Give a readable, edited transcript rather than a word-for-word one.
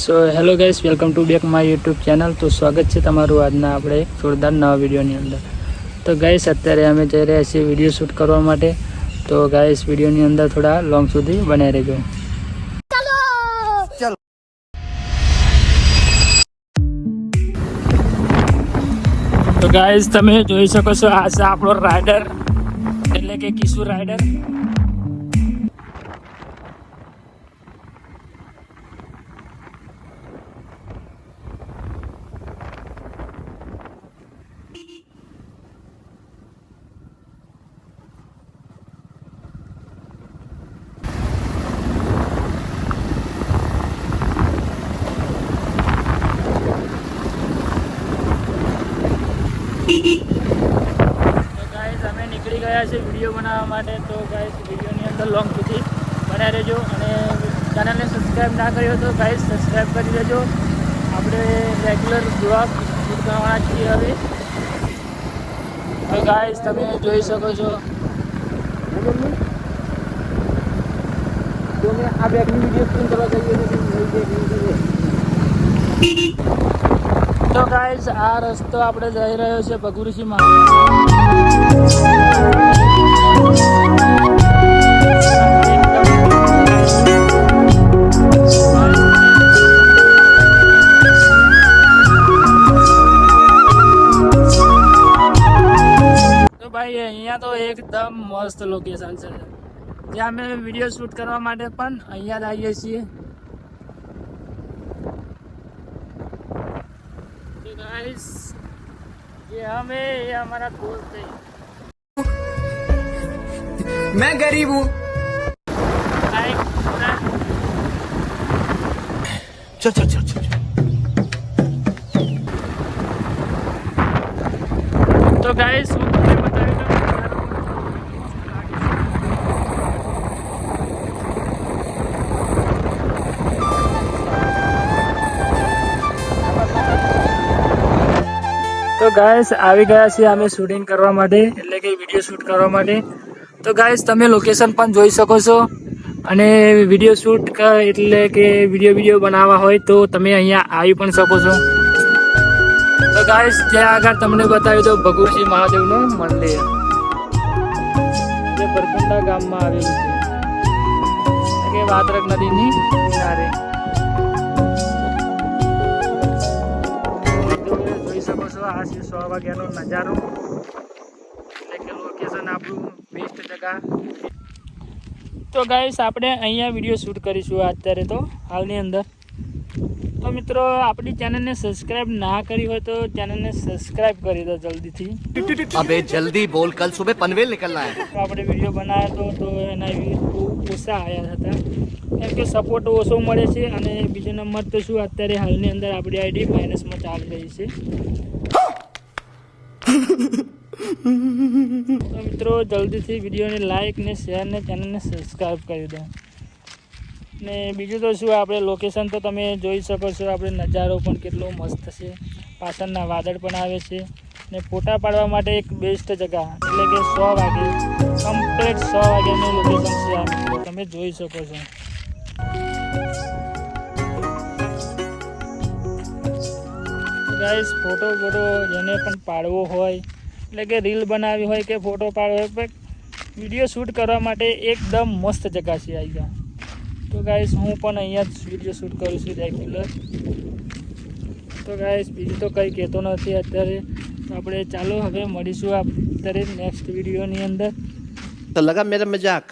So hello guys, welcome to back my YouTube channel. તો સ્વાગત છે તમારું આજના આપણે જોરદાર નવા વિડીયોની અંદર. તો ગાઈસ અત્યારે અમે જઈ રહ્યા છીએ વિડીયો શૂટ કરવા માટે. તો ગાઈસ વિડીયોની અંદર થોડા લોંગ સુધી બનાવી રહેજો. તો ગાઈસ તમે જોઈ શકો છો, આ છે આપણો રાઇડર એટલે કે કિશોર રાઇડર. અમે નીકળી ગયા છે વિડીયો બનાવવા માટે. તો ગાઈસ વિડીયોની અંદર લોંગ સુધી બનાવી રહેજો અને ચેનલને સબસ્ક્રાઈબ ના કર્યો તો ગાઈસ સબસ્ક્રાઈબ કરી દેજો. આપણે રેગ્યુલર બ્લોગ શૂટ કરવાના છીએ હવે. તો ગાઈસ તમે જોઈ શકો છો, આ બેગની વિડીયો શૂટ કરવા જઈએ. તો ગાઈસ આ રસ્તો આપણે જઈ રહ્યો છે ભગુરસીમાં. તો ભાઈ અહીંયા તો એકદમ મસ્ત લોકેશન છે, જ્યાં અમે વિડીયો શૂટ કરવા માટે પણ અહીંયા જ આવીએ છીએ. ये हमें ये हमारा दोस्त है. मैं गरीब हूँ. चल चल चल चल. तो गाइस હું તમને બતાવી દઉં. તો ગાઈસ આવી ગયા છીએ અમે શૂટિંગ કરવા માટે, એટલે કે વિડીયો શૂટ કરવા માટે. તો ગાઈસ તમે લોકેશન પણ જોઈ શકો છો, અને વિડીયો શૂટ એટલે કે વિડીયો બનાવવા હોય તો તમે અહીંયા આવી પણ શકો છો. તો ગાઈસ ત્યાં આગળ તમને બતાવી દઉં ભગુરસી મહાદેવનું મંદિર, જે બરકુંડા ગામમાં આવેલું છે, એટલે કે વાત્રક નદીની કિનારે. આ છે 100 વાગ્યાનો નજારો, એટલે કે લોકેશન આપણું બેસ્ટ જગા. તો ગાઈસ આપણે અહીંયા વિડીયો શૂટ કરીશું અત્યારે તો હાલની અંદર. તો મિત્રો આપણી ચેનલને સબસ્ક્રાઈબ ના કરી હોય તો ચેનલને સબસ્ક્રાઈબ કરી દો જલ્દીથી. अबे जल्दी बोल, कल सुबह पनवेल निकलना है. તો આપણે વિડીયો બનાવ્યો તો એના વ્યૂઝ બહુ ઓછા આવ્યા હતા, કેમ કે સપોર્ટ ઓછો મળે છે. અને બીજો નંબર તો શું, અત્યારે હાલની અંદર આપણી આઈડી માઇનસમાં ચાલી રહી છે. તો મિત્રો જલ્દીથી વિડીયોને લાઈક ને શેર ને ચેનલને સબસ્ક્રાઈબ કરી દો. ને બીજું તો શું, આપણે લોકેશન તો તમે જોઈ શકો છો, આપણે નજારો પણ કેટલો મસ્ત છે, પાછળના વાદળ પણ આવે છે. ને ફોટા પાડવા માટે એક બેસ્ટ જગ્યા, એટલે કે 100 વાગે કમ્પ્લીટ 100 વાગ્યાનું લોકેશન છે આ મિત્રો, તમે જોઈ શકો છો. ગાઈસ ફોટો જેને પણ પાડવો હોય, એટલે કે રીલ બનાવવી હોય કે ફોટો પાડવો હોય, પણ વિડીયો શૂટ કરવા માટે એકદમ મસ્ત જગ્યા છે અહીંયા. તો ગાઈસ હું પણ અહીંયા જ વિડીયો શૂટ કરું છું રેગ્યુલર. તો ગાઈસ બીજું તો કંઈ કહેતો નથી અત્યારે. તો આપણે ચાલો હવે મળીશું અત્યારે નેક્સ્ટ વિડીયોની અંદર. तो लगा मेरा मजाक.